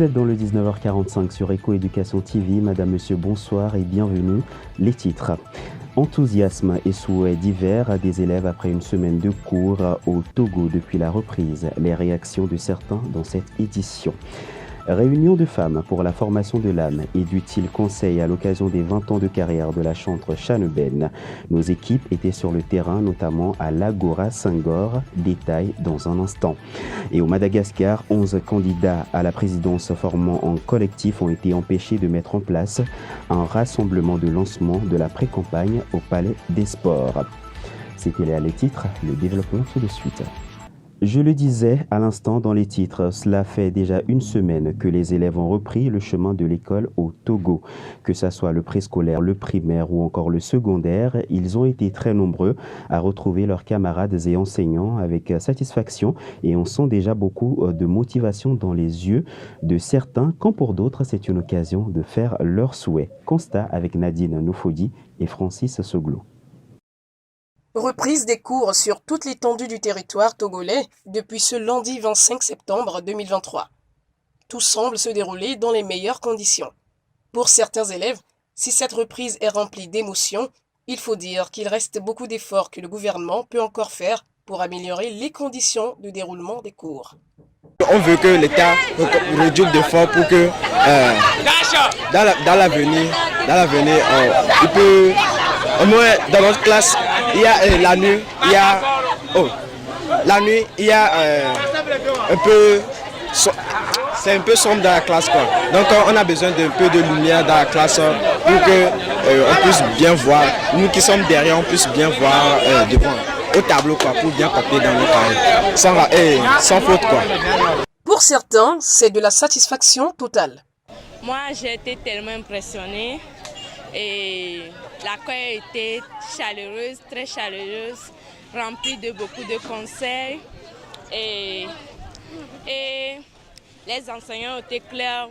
Vous êtes dans le 19h45 sur Éco-Éducation TV. Madame, Monsieur, bonsoir et bienvenue. Les titres. Enthousiasme et souhaits divers des élèves après une semaine de cours au Togo depuis la reprise. Les réactions de certains dans cette édition. Réunion de femmes pour la formation de l'âme et d'utiles conseils à l'occasion des 20 ans de carrière de la chantre Chaneben. Nos équipes étaient sur le terrain, notamment à l'Agora Senghor. Détail dans un instant. Et au Madagascar, 11 candidats à la présidence formant en collectif ont été empêchés de mettre en place un rassemblement de lancement de la pré-campagne au Palais des Sports. C'était là les titres, le développement tout de suite. Je le disais à l'instant dans les titres, cela fait déjà une semaine que les élèves ont repris le chemin de l'école au Togo. Que ce soit le préscolaire, le primaire ou encore le secondaire, ils ont été très nombreux à retrouver leurs camarades et enseignants avec satisfaction et on sent déjà beaucoup de motivation dans les yeux de certains, quand pour d'autres c'est une occasion de faire leurs souhaits. Constat avec Nadine Noufodi et Francis Soglo. Reprise des cours sur toute l'étendue du territoire togolais depuis ce lundi 25 septembre 2023. Tout semble se dérouler dans les meilleures conditions. Pour certains élèves, si cette reprise est remplie d'émotions, il faut dire qu'il reste beaucoup d'efforts que le gouvernement peut encore faire pour améliorer les conditions de déroulement des cours. On veut que l'État redouble d'efforts pour que dans l'avenir, il peut, au moins dans notre classe, il y a la nuit, il y a un peu, c'est un peu sombre dans la classe quoi. Donc on a besoin d'un peu de lumière dans la classe pour que on puisse bien voir, nous qui sommes derrière, on puisse bien voir devant au tableau quoi, pour bien copier dans le carré, sans faute quoi. Pour certains, c'est de la satisfaction totale. Moi, j'ai été tellement impressionnée et l'accueil était chaleureuse, très chaleureuse, remplie de beaucoup de conseils et les enseignants étaient clairs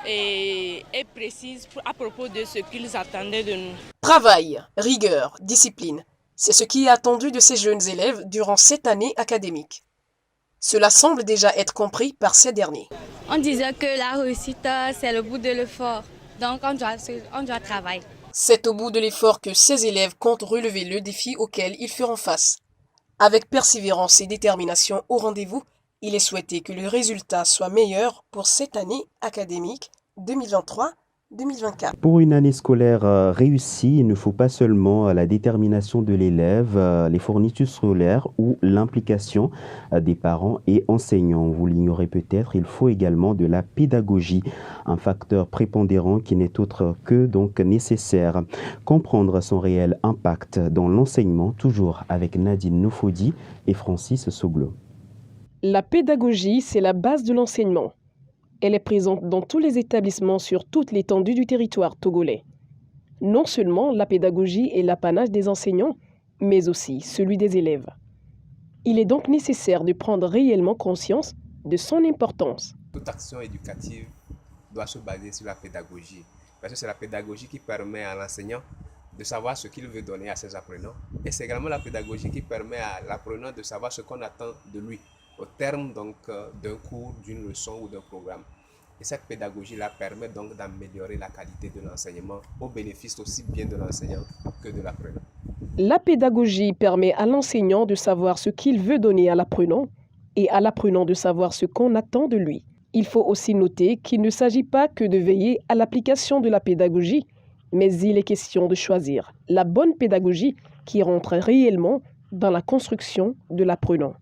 et précises à propos de ce qu'ils attendaient de nous. Travail, rigueur, discipline, c'est ce qui est attendu de ces jeunes élèves durant cette année académique. Cela semble déjà être compris par ces derniers. On disait que la réussite, c'est le bout de l'effort. Donc, on doit travailler. C'est au bout de l'effort que ces élèves comptent relever le défi auquel ils feront face. Avec persévérance et détermination au rendez-vous, il est souhaité que le résultat soit meilleur pour cette année académique 2023-2024. Pour une année scolaire réussie, il ne faut pas seulement la détermination de l'élève, les fournitures scolaires ou l'implication des parents et enseignants. Vous l'ignorez peut-être, il faut également de la pédagogie, un facteur prépondérant qui n'est autre que donc nécessaire. Comprendre son réel impact dans l'enseignement, toujours avec Nadine Noufodi et Francis Soglo. La pédagogie, c'est la base de l'enseignement. Elle est présente dans tous les établissements sur toute l'étendue du territoire togolais. Non seulement la pédagogie est l'apanage des enseignants, mais aussi celui des élèves. Il est donc nécessaire de prendre réellement conscience de son importance. Toute action éducative doit se baser sur la pédagogie, parce que c'est la pédagogie qui permet à l'enseignant de savoir ce qu'il veut donner à ses apprenants, et c'est également la pédagogie qui permet à l'apprenant de savoir ce qu'on attend de lui au terme donc d'un cours, d'une leçon ou d'un programme. Et cette pédagogie-là permet donc d'améliorer la qualité de l'enseignement au bénéfice aussi bien de l'enseignant que de l'apprenant. La pédagogie permet à l'enseignant de savoir ce qu'il veut donner à l'apprenant et à l'apprenant de savoir ce qu'on attend de lui. Il faut aussi noter qu'il ne s'agit pas que de veiller à l'application de la pédagogie, mais il est question de choisir la bonne pédagogie qui rentre réellement dans la construction de l'apprenant.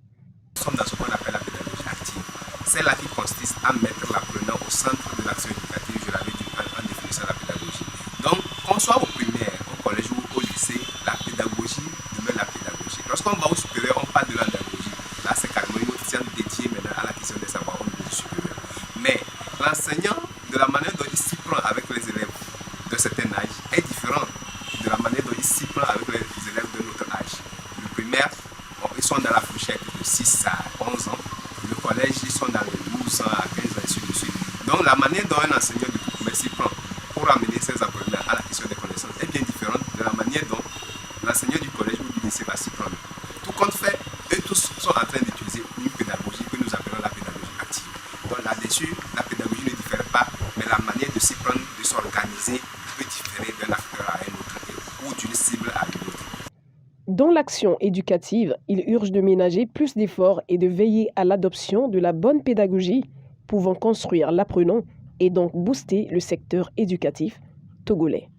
Nous sommes dans ce qu'on appelle la pédagogie active. C'est là qui consiste à mettre l'apprenant au centre de l'action éducative, je l'avais dit en définissant la pédagogie. Donc, qu'on soit au primaire, au collège ou au lycée, la pédagogie demeure la pédagogie. Lorsqu'on va au supérieur, on parle de l'andragogie. Là, c'est carrément une autre science dédiée maintenant à la question des savoirs au niveau supérieur. Mais l'enseignant, de la manière dont il s'y prend avec les élèves d'un certain âge, est différent de la manière dont il s'y prend avec les élèves de notre âge. Le primaire, ils sont dans la fourchette de 6 à 11 ans. Le collège, ils sont dans les 12 ans à 15 ans, ainsi de suite. Donc la manière dont un enseignant du primaire s'y prend pour amener ses apprenants à la question des connaissances est bien différente de la manière dont l'enseignant du collège ou du lycée va s'y prendre. Tout compte fait, eux tous sont en train d'utiliser une pédagogie que nous appelons la pédagogie active. Donc là-dessus, la pédagogie ne peut différer d'un acteur à un autre ou d'une cible à une autre. Dans l'action éducative, il urge de ménager plus d'efforts et de veiller à l'adoption de la bonne pédagogie, pouvant construire l'apprenant et donc booster le secteur éducatif togolais.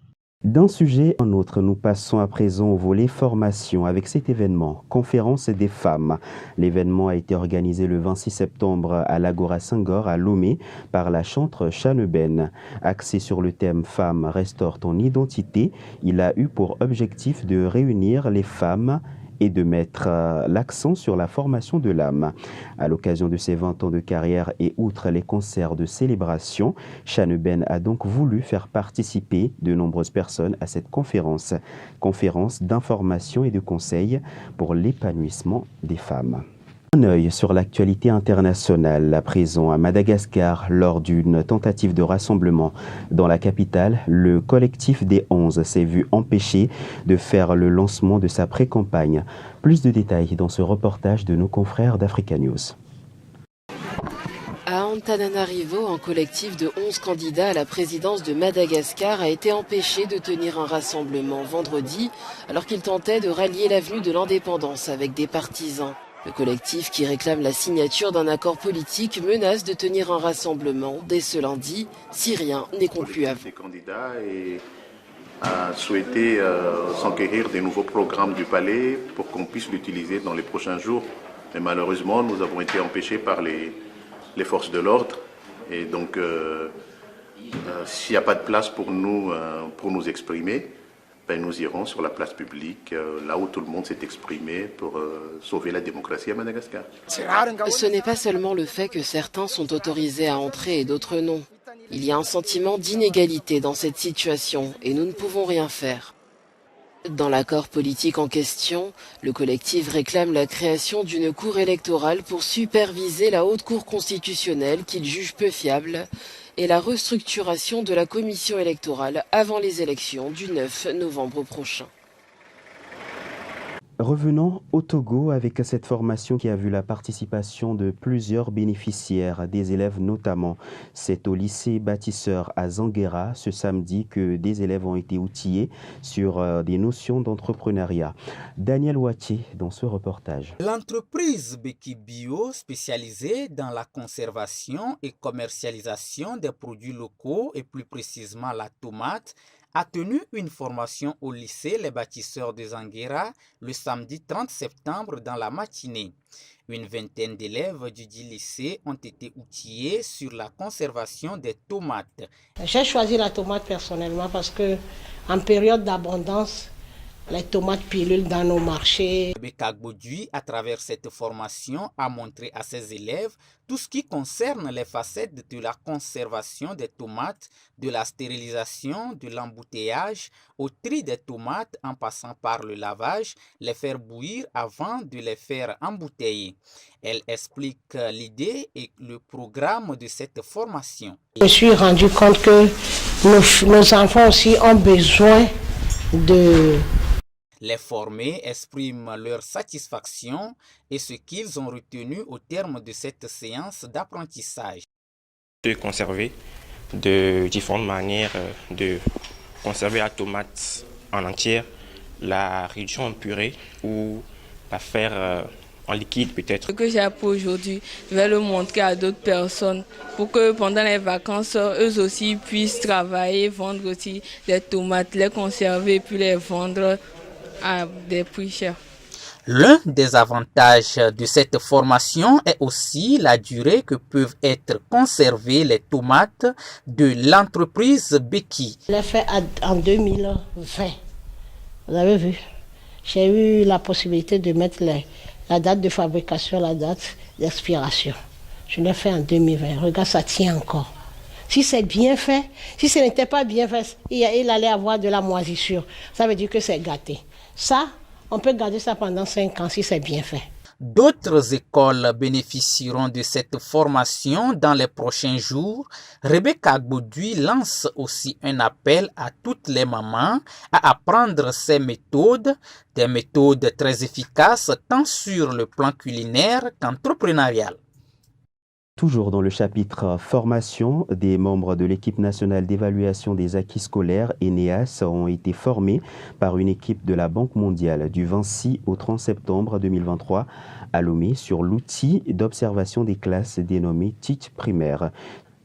D'un sujet à un autre, nous passons à présent au volet formation avec cet événement, Conférence des femmes. L'événement a été organisé le 26 septembre à l'Agora Senghor à Lomé par la chantre Chaneben. Axé sur le thème Femmes, restaure ton identité, il a eu pour objectif de réunir les femmes et de mettre l'accent sur la formation de l'âme. À l'occasion de ses 20 ans de carrière et outre les concerts de célébration, Chaneben a donc voulu faire participer de nombreuses personnes à cette conférence d'information et de conseils pour l'épanouissement des femmes. Un œil sur l'actualité internationale, à présent à Madagascar, lors d'une tentative de rassemblement dans la capitale, le collectif des 11 s'est vu empêché de faire le lancement de sa pré-campagne. Plus de détails dans ce reportage de nos confrères d'Africa News. À Antananarivo, un collectif de 11 candidats à la présidence de Madagascar a été empêché de tenir un rassemblement vendredi alors qu'il tentait de rallier l'avenue de l'indépendance avec des partisans. Le collectif qui réclame la signature d'un accord politique menace de tenir un rassemblement dès ce lundi si rien n'est conclu avant. Les candidats a souhaité s'enquérir des nouveaux programmes du palais pour qu'on puisse l'utiliser dans les prochains jours. Mais malheureusement, nous avons été empêchés par les forces de l'ordre. Et donc, s'il n'y a pas de place pour nous exprimer, ben nous irons sur la place publique, là où tout le monde s'est exprimé pour sauver la démocratie à Madagascar. Ce n'est pas seulement le fait que certains sont autorisés à entrer et d'autres non. Il y a un sentiment d'inégalité dans cette situation et nous ne pouvons rien faire. Dans l'accord politique en question, le collectif réclame la création d'une cour électorale pour superviser la haute cour constitutionnelle qu'il juge peu fiable et la restructuration de la commission électorale avant les élections du 9 novembre prochain. Revenons au Togo avec cette formation qui a vu la participation de plusieurs bénéficiaires, des élèves notamment. C'est au lycée bâtisseur à Zanguera ce samedi que des élèves ont été outillés sur des notions d'entrepreneuriat. Daniel Ouaché dans ce reportage. L'entreprise Beki Bio, spécialisée dans la conservation et commercialisation des produits locaux et plus précisément la tomate, a tenu une formation au lycée Les Bâtisseurs de Zanguera le samedi 30 septembre dans la matinée. Une vingtaine d'élèves du dit lycée ont été outillés sur la conservation des tomates. J'ai choisi la tomate personnellement parce que en période d'abondance, les tomates pilulent dans nos marchés. Rebecca Godui, à travers cette formation, a montré à ses élèves tout ce qui concerne les facettes de la conservation des tomates, de la stérilisation, de l'embouteillage, au tri des tomates en passant par le lavage, les faire bouillir avant de les faire embouteiller. Elle explique l'idée et le programme de cette formation. Je me suis rendu compte que nos enfants aussi ont besoin de... Les formés expriment leur satisfaction et ce qu'ils ont retenu au terme de cette séance d'apprentissage. De conserver de différentes manières de conserver la tomate en entière, la réduire en purée ou la faire en liquide peut-être. Ce que j'ai appris aujourd'hui, je vais le montrer à d'autres personnes pour que pendant les vacances, eux aussi puissent travailler, vendre aussi des tomates, les conserver puis les vendre à des prix chers. L'un des avantages de cette formation est aussi la durée que peuvent être conservées les tomates de l'entreprise Beki. Je l'ai fait en 2020. Vous avez vu, j'ai eu la possibilité de mettre la date de fabrication, la date d'expiration. Je l'ai fait en 2020. Regarde, ça tient encore. Si c'est bien fait, si ce n'était pas bien fait, il allait avoir de la moisissure. Ça veut dire que c'est gâté. Ça, on peut garder ça pendant 5 ans si c'est bien fait. D'autres écoles bénéficieront de cette formation dans les prochains jours. Rebecca Godui lance aussi un appel à toutes les mamans à apprendre ces méthodes, des méthodes très efficaces tant sur le plan culinaire qu'entrepreneurial. Toujours dans le chapitre formation, des membres de l'équipe nationale d'évaluation des acquis scolaires, ENEAS, ont été formés par une équipe de la Banque mondiale du 26 au 30 septembre 2023 à Lomé sur l'outil d'observation des classes dénommé Teach Primaire.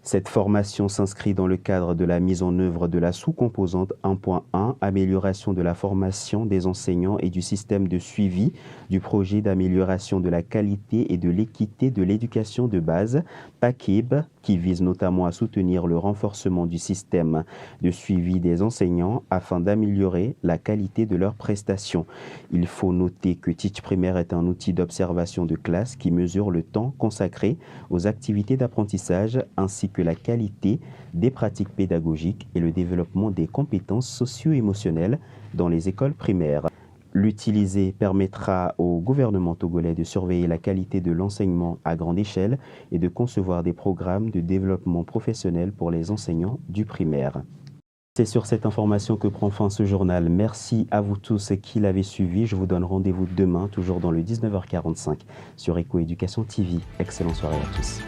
Cette formation s'inscrit dans le cadre de la mise en œuvre de la sous-composante 1.1, amélioration de la formation des enseignants et du système de suivi du projet d'amélioration de la qualité et de l'équité de l'éducation de base, PACEB, qui vise notamment à soutenir le renforcement du système de suivi des enseignants afin d'améliorer la qualité de leurs prestations. Il faut noter que Teach Primaire est un outil d'observation de classe qui mesure le temps consacré aux activités d'apprentissage ainsi que la qualité des pratiques pédagogiques et le développement des compétences socio-émotionnelles dans les écoles primaires. L'utiliser permettra au gouvernement togolais de surveiller la qualité de l'enseignement à grande échelle et de concevoir des programmes de développement professionnel pour les enseignants du primaire. C'est sur cette information que prend fin ce journal. Merci à vous tous qui l'avez suivi. Je vous donne rendez-vous demain, toujours dans le 19h45 sur Eco Éducation TV. Excellente soirée à tous.